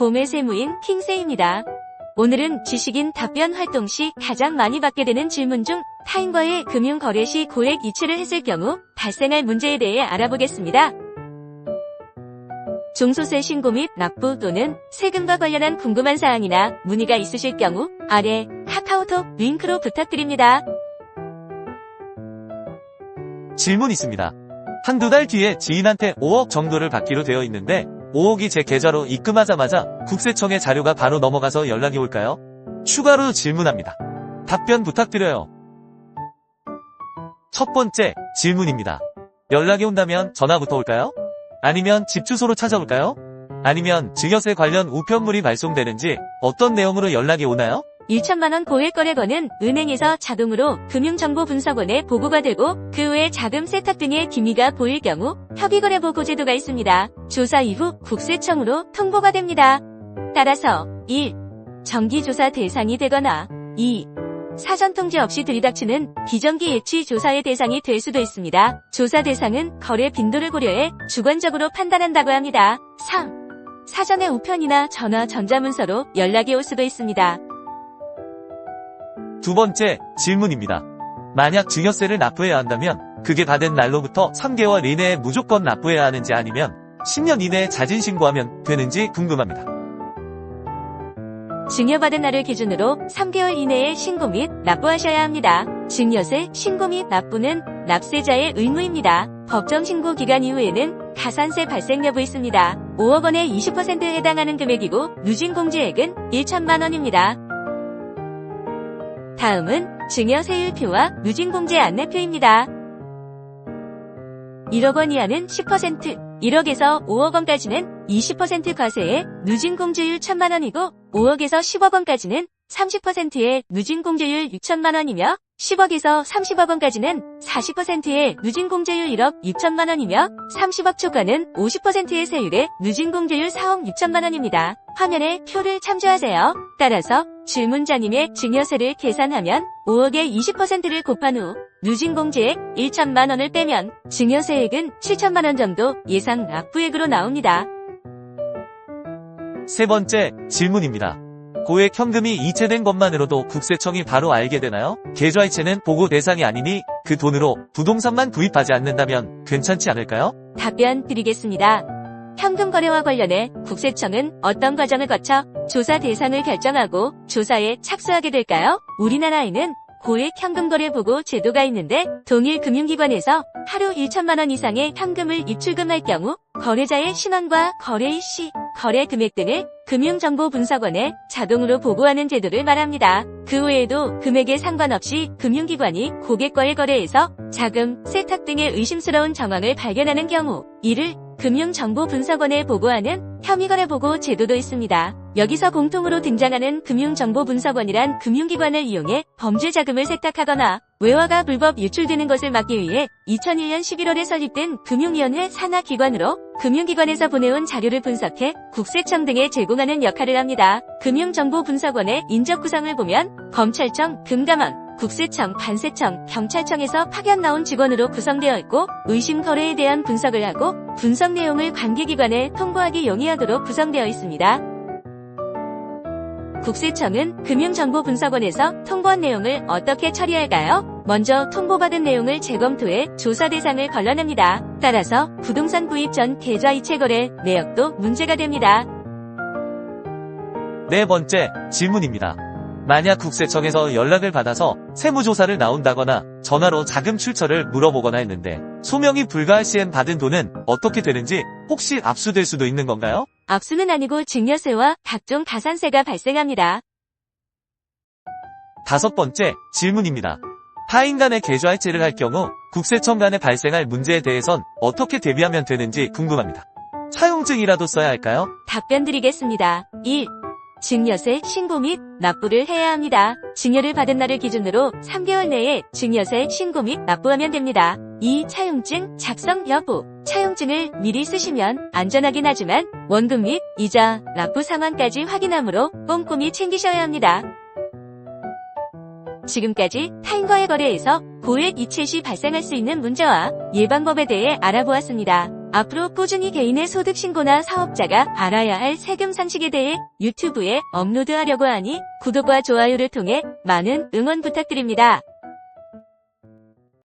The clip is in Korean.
봄의 세무인 킹세입니다. 오늘은 지식인 답변 활동 시 가장 많이 받게 되는 질문 중 타인과의 금융거래 시 고액 이체를 했을 경우 발생할 문제에 대해 알아보겠습니다. 종소세 신고 및 납부 또는 세금과 관련한 궁금한 사항이나 문의가 있으실 경우 아래 카카오톡 링크로 부탁드립니다. 질문 있습니다. 한두 달 뒤에 지인한테 5억 정도를 받기로 되어 있는데 5억이 제 계좌로 입금하자마자 국세청에 자료가 바로 넘어가서 연락이 올까요? 추가로 질문합니다. 답변 부탁드려요. 첫 번째 질문입니다. 연락이 온다면 전화부터 올까요? 아니면 집 주소로 찾아올까요? 아니면 증여세 관련 우편물이 발송되는지 어떤 내용으로 연락이 오나요? 1천만 원 고액 거래건은 은행에서 자동으로 금융정보분석원에 보고가 되고 그 외 자금 세탁 등의 기미가 보일 경우 협의거래보고 제도가 있습니다. 조사 이후 국세청으로 통보가 됩니다. 따라서 1. 정기조사 대상이 되거나 2. 사전 통지 없이 들이닥치는 비정기 예치 조사의 대상이 될 수도 있습니다. 조사 대상은 거래 빈도를 고려해 주관적으로 판단한다고 합니다. 3. 사전에 우편이나 전화 전자문서로 연락이 올 수도 있습니다. 두 번째 질문입니다. 만약 증여세를 납부해야 한다면 그게 받은 날로부터 3개월 이내에 무조건 납부해야 하는지 아니면 10년 이내에 자진신고하면 되는지 궁금합니다. 증여받은 날을 기준으로 3개월 이내에 신고 및 납부하셔야 합니다. 증여세 신고 및 납부는 납세자의 의무입니다. 법정 신고 기간 이후에는 가산세 발생 여부 있습니다. 5억 원의 20%에 해당하는 금액이고 누진공제액은 1천만 원입니다. 다음은 증여세율표와 누진공제 안내표입니다. 1억 원 이하는 10%, 1억에서 5억 원까지는 20% 과세에 누진공제율 1천만 원이고 5억에서 10억 원까지는 30%의 누진공제율 6천만 원이며 10억에서 30억 원까지는 40%의 누진공제율 1억 6천만 원이며 30억 초과는 50%의 세율의 누진공제율 4억 6천만 원입니다. 화면에 표를 참조하세요. 따라서 질문자님의 증여세를 계산하면 5억의 20%를 곱한 후 누진공제액 1천만 원을 빼면 증여세액은 7천만 원 정도 예상 납부액으로 나옵니다. 세 번째 질문입니다. 고액 현금이 이체된 것만으로도 국세청이 바로 알게 되나요? 계좌이체는 보고 대상이 아니니 그 돈으로 부동산만 구입하지 않는다면 괜찮지 않을까요? 답변 드리겠습니다. 현금 거래와 관련해 국세청은 어떤 과정을 거쳐 조사 대상을 결정하고 조사에 착수하게 될까요? 우리나라에는 고액 현금 거래 보고 제도가 있는데 동일 금융기관에서 하루 1천만 원 이상의 현금을 입출금할 경우 거래자의 신원과 거래 일시, 거래 금액 등을 금융정보분석원에 자동으로 보고하는 제도를 말합니다. 그 외에도 금액에 상관없이 금융기관이 고객과의 거래에서 자금, 세탁 등의 의심스러운 정황을 발견하는 경우 이를 금융정보분석원에 보고하는 혐의거래보고 제도도 있습니다. 여기서 공통으로 등장하는 금융정보분석원이란 금융기관을 이용해 범죄 자금을 세탁하거나 외화가 불법 유출되는 것을 막기 위해 2001년 11월에 설립된 금융위원회 산하기관으로 금융기관에서 보내온 자료를 분석해 국세청 등에 제공하는 역할을 합니다. 금융정보분석원의 인적 구성을 보면 검찰청, 금감원, 국세청, 관세청, 경찰청에서 파견 나온 직원으로 구성되어 있고 의심 거래에 대한 분석을 하고 분석 내용을 관계기관에 통보하기 용이하도록 구성되어 있습니다. 국세청은 금융정보분석원에서 통보한 내용을 어떻게 처리할까요? 먼저 통보받은 내용을 재검토해 조사 대상을 걸러냅니다. 따라서 부동산 구입 전 계좌 이체 거래 내역도 문제가 됩니다. 네 번째 질문입니다. 만약 국세청에서 연락을 받아서 세무조사를 나온다거나 전화로 자금 출처를 물어보거나 했는데 소명이 불가할 시엔 받은 돈은 어떻게 되는지 혹시 압수될 수도 있는 건가요? 압수는 아니고 증여세와 각종 가산세가 발생합니다. 다섯 번째 질문입니다. 타인 간의 계좌이체를 할 경우 국세청 간에 발생할 문제에 대해선 어떻게 대비하면 되는지 궁금합니다. 차용증이라도 써야 할까요? 답변 드리겠습니다. 1. 증여세 신고 및 납부를 해야 합니다. 증여를 받은 날을 기준으로 3개월 내에 증여세 신고 및 납부하면 됩니다. 2. 차용증 작성 여부. 차용증을 미리 쓰시면 안전하긴 하지만 원금 및 이자, 납부 상환까지 확인하므로 꼼꼼히 챙기셔야 합니다. 지금까지 타인과의 거래에서 고액 이체 시 발생할 수 있는 문제와 예방법에 대해 알아보았습니다. 앞으로 꾸준히 개인의 소득 신고나 사업자가 알아야 할 세금 상식에 대해 유튜브에 업로드하려고 하니 구독과 좋아요를 통해 많은 응원 부탁드립니다.